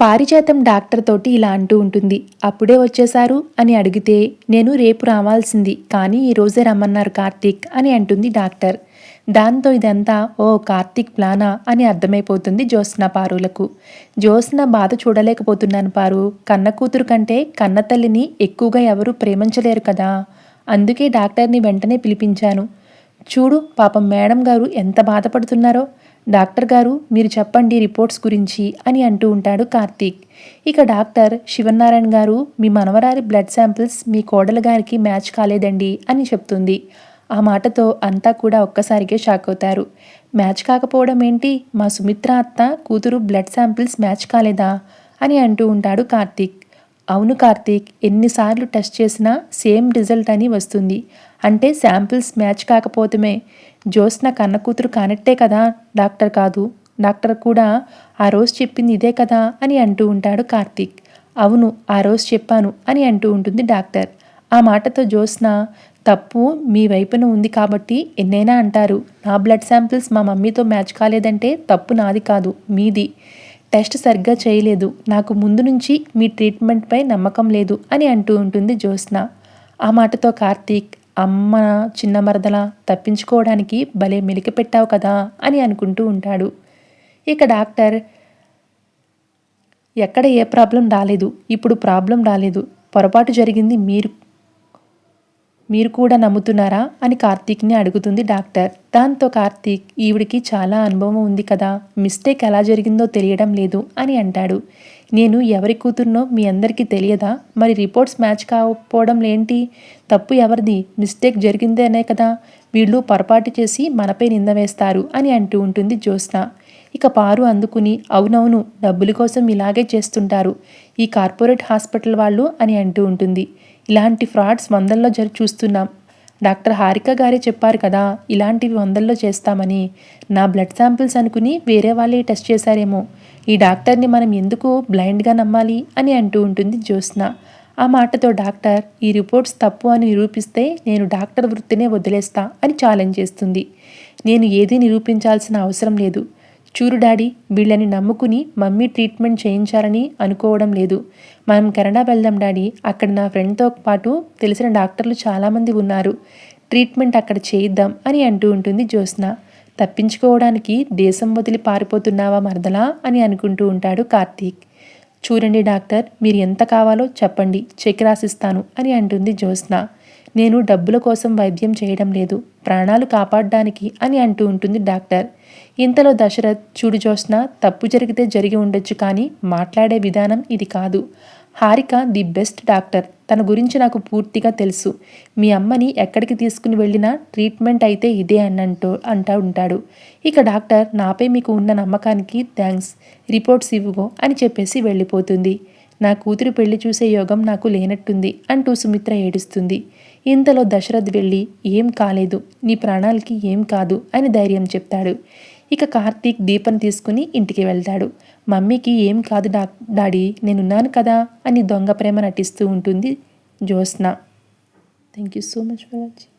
పారిజాతం డాక్టర్ తోటి ఇలా అంటూ ఉంటుంది. అప్పుడే వచ్చేశారు అని అడిగితే, నేను రేపు రావాల్సింది కానీ ఈరోజే రమ్మన్నారు కార్తీక్ అని అంటుంది డాక్టర్. దాంతో ఇదంతా ఓ కార్తీక్ ప్లానా అని అర్థమైపోతుంది జ్యోత్స్న పారులకు. జ్యోత్స్న బాధ చూడలేకపోతున్నాను పారు, కన్న కూతురు కంటే కన్న తల్లిని ఎక్కువగా ఎవరూ ప్రేమించలేరు కదా, అందుకే డాక్టర్ని వెంటనే పిలిపించాను. చూడు పాపం మేడం గారు ఎంత బాధపడుతున్నారో. డాక్టర్ గారు మీరు చెప్పండి రిపోర్ట్స్ గురించి అని అంటూ ఉంటాడు కార్తీక్. ఇక డాక్టర్ శివనారాయణ గారు మీ మనవరాలి బ్లడ్ శాంపిల్స్ మీ కోడలు గారికి మ్యాచ్ కాలేదండి అని చెప్తుంది. ఆ మాటతో అంతా కూడా ఒక్కసారిగా షాక్ అవుతారు. మ్యాచ్ కాకపోవడం ఏంటి, మా సుమిత్ర అత్త కూతురు బ్లడ్ శాంపిల్స్ మ్యాచ్ కాలేదా అని అంటూ ఉంటాడు కార్తీక్. అవును కార్తీక్, ఎన్నిసార్లు టెస్ట్ చేసినా సేమ్ రిజల్ట్ అని వస్తుంది. అంటే శాంపిల్స్ మ్యాచ్ కాకపోతమే జ్యోత్స్న కన్న కూతురు కానట్టే కదా. డాక్టర్ కాదు, డాక్టర్ కూడా ఆ రోజు చెప్పింది ఇదే కదా అని అంటూ ఉంటాడు కార్తీక్. అవును ఆ రోజు చెప్పాను అని అంటూ ఉంటుంది డాక్టర్. ఆ మాటతో జ్యోత్స్న, తప్పు మీ వైపున ఉంది కాబట్టి ఎన్నైనా అంటారు. నా బ్లడ్ శాంపిల్స్ మా మమ్మీతో మ్యాచ్ కాలేదంటే తప్పు నాది కాదు మీది. టెస్ట్ సరిగ్గా చేయలేదు, నాకు ముందు నుంచి మీ ట్రీట్మెంట్పై నమ్మకం లేదు అని అంటూ ఉంటుంది జ్యోత్స్న. ఆ మాటతో కార్తీక్, అమ్మ చిన్న మరదల తప్పించుకోవడానికి భలే మెలిక పెట్టావు కదా అని అనుకుంటూ ఉంటాడు. ఇక డాక్టర్, ఎక్కడ ఏ ప్రాబ్లం రాలేదు, ఇప్పుడు ప్రాబ్లం రాలేదు, పొరపాటు జరిగింది మీరు కూడా నమ్ముతున్నారా అని కార్తీక్ని అడుగుతుంది డాక్టర్. దాంతో కార్తీక్, ఈవిడికి చాలా అనుభవం ఉంది కదా, మిస్టేక్ ఎలా జరిగిందో తెలియడం లేదు అని అంటాడు. నేను ఎవరి కూతుర్నో మీ అందరికీ తెలియదా, మరి రిపోర్ట్స్ మ్యాచ్ కాకపోవడం ఏంటి, తప్పు ఎవరిది, మిస్టేక్ జరిగిందేనే కదా, వీళ్ళు పొరపాటు చేసి మనపై నింద వేస్తారు అని అంటూ ఉంటుంది జ్యోత్స్న. ఇక పారు అందుకుని, అవునవును డబ్బుల కోసం ఇలాగే చేస్తుంటారు ఈ కార్పొరేట్ హాస్పిటల్ వాళ్ళు అని అంటూ ఉంటుంది. ఇలాంటి ఫ్రాడ్స్ వందల్లో చూస్తున్నాం. డాక్టర్ హారిక గారే చెప్పారు కదా ఇలాంటివి వందల్లో చేస్తామని. నా బ్లడ్ శాంపిల్స్ అనుకుని వేరే వాళ్ళే టెస్ట్ చేశారేమో, ఈ డాక్టర్ని మనం ఎందుకు బ్లైండ్గా నమ్మాలి అని అంటూ ఉంటుంది జ్యోత్స్న. ఆ మాటతో డాక్టర్, ఈ రిపోర్ట్స్ తప్పు అని నిరూపిస్తే నేను డాక్టర్ వృత్తినే వదిలేస్తా అని ఛాలెంజ్ చేస్తుంది. నేను ఏదీ నిరూపించాల్సిన అవసరం లేదు. చూరు డాడీ, వీళ్ళని నమ్ముకుని మమ్మీ ట్రీట్మెంట్ చేయించాలని అనుకోవడం లేదు. మనం కెనడా వెళ్దాం డాడీ, అక్కడ నా ఫ్రెండ్తో పాటు తెలిసిన డాక్టర్లు చాలామంది ఉన్నారు, ట్రీట్మెంట్ అక్కడ చేయిద్దాం అని అంటూ ఉంటుంది జ్యోత్స్న. తప్పించుకోవడానికి దేశం వదిలి పారిపోతున్నావా మరదలా అని అనుకుంటూ ఉంటాడు కార్తీక్. చూడండి డాక్టర్, మీరు ఎంత కావాలో చెప్పండి, చెక్ రాసిస్తాను అని అంటుంది జ్యోత్స్న. నేను డబ్బుల కోసం వైద్యం చేయడం లేదు, ప్రాణాలు కాపాడడానికి అని అంటూ ఉంటుంది డాక్టర్. ఇంతలో దశరథ్, చూడు జ్యోత్స్న, తప్పు జరిగితే జరిగి ఉండొచ్చు కానీ మాట్లాడే విధానం ఇది కాదు. హారిక ది బెస్ట్ డాక్టర్, తన గురించి నాకు పూర్తిగా తెలుసు. మీ అమ్మని ఎక్కడికి తీసుకుని వెళ్ళినా ట్రీట్మెంట్ అయితే ఇదే అంటూ ఉంటాడు. ఇక డాక్టర్, నాపై మీకు ఉన్న నమ్మకానికి థ్యాంక్స్, రిపోర్ట్స్ ఇవ్వుగో అని చెప్పేసి వెళ్ళిపోతుంది. నా కూతురు పెళ్లి చూసే యోగం నాకు లేనట్టుంది అంటూ సుమిత్ర ఏడుస్తుంది. ఇంతలో దశరథ్ వెళ్ళి, ఏం కాలేదు, నీ ప్రాణాలకి ఏం కాదు అని ధైర్యం చెప్తాడు. ఇక కార్తీక్ దీపం తీసుకుని ఇంటికి వెళ్తాడు. మమ్మీకి ఏం కాదు డాడీ, నేనున్నాను కదా అని దొంగ ప్రేమ నటిస్తూ ఉంటుంది Jyotsna. Thank you so much for watching.